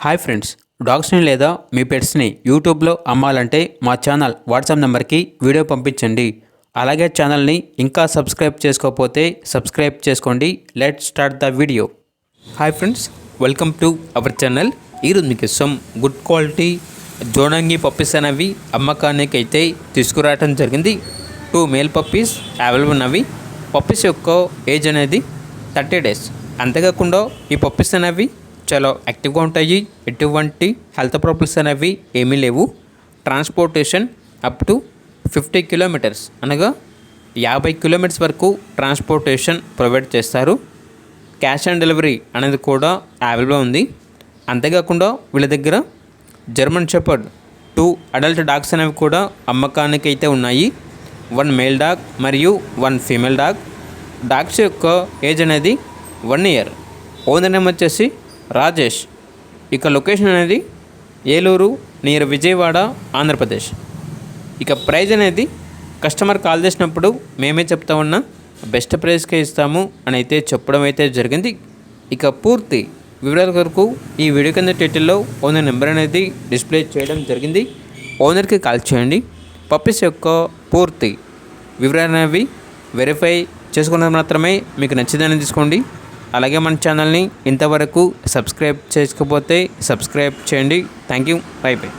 Hi friends, డాగ్స్ని లేదా మీ పెట్స్ని యూట్యూబ్లో అమ్మాలంటే మా ఛానల్ వాట్సాప్ నెంబర్కి వీడియో పంపించండి. అలాగే ఛానల్ని ఇంకా సబ్స్క్రైబ్ చేసుకోకపోతే సబ్స్క్రైబ్ చేసుకోండి. Let start the video. Hi friends, welcome to our channel. ఈరోజు మీకు ఇష్టం గుడ్ క్వాలిటీ జోడంగి పప్పీస్ అనేవి అమ్మకానికి అయితే తీసుకురావడం జరిగింది. 2 మేల్ పప్పీస్ అవైలబుల్ ఉన్నవి. పప్పీస్ యొక్క ఏజ్ అనేది 30 days. అంతేకాకుండా ఈ పప్పీస్ అనేవి చాలా యాక్టివ్గా ఉంటాయి. ఎటువంటి హెల్త్ ప్రాబ్లమ్స్ అనేవి ఏమీ లేవు. ట్రాన్స్పోర్టేషన్ అప్ టు 50 kilometers అనగా 50 kilometers వరకు ట్రాన్స్పోర్టేషన్ ప్రొవైడ్ చేస్తారు. క్యాష్ ఆన్ డెలివరీ అనేది కూడా అవైలబుల్ ఉంది. అంతేకాకుండా వీళ్ళ దగ్గర జర్మన్ షెపర్డ్ 2 అడల్ట్ డాగ్స్ అనేవి కూడా అమ్మకానికి అయితే ఉన్నాయి. 1 మేల్ డాగ్ మరియు 1 ఫీమేల్ డాగ్. డాగ్స్ యొక్క ఏజ్ అనేది 1 year. ఓనర్ నేమ్ వచ్చేసి రాజేష్. ఇక లొకేషన్ అనేది ఏలూరు నియర్ విజయవాడ, ఆంధ్రప్రదేశ్. ఇక ప్రైజ్ అనేది కస్టమర్ కాల్ చేసినప్పుడు మేమే చెప్తా ఉన్నా బెస్ట్ ప్రైస్కే ఇస్తాము అని అయితే చెప్పడం అయితే జరిగింది. ఇక పూర్తి వివరాల వరకు ఈ వీడియో కింద టైటిల్లో ఓనర్ నెంబర్ అనేది డిస్ప్లే చేయడం జరిగింది. ఓనర్కి కాల్ చేయండి. పప్పీస్ యొక్క పూర్తి వివరాలు అనేవి వెరిఫై చేసుకున్నది మాత్రమే మీకు నచ్చిందని తీసుకోండి. అలాగే మన ఛానల్ని ఇంతవరకు సబ్స్క్రైబ్ చేసుకోకపోతే సబ్స్క్రైబ్ చేయండి. Thank you. By by.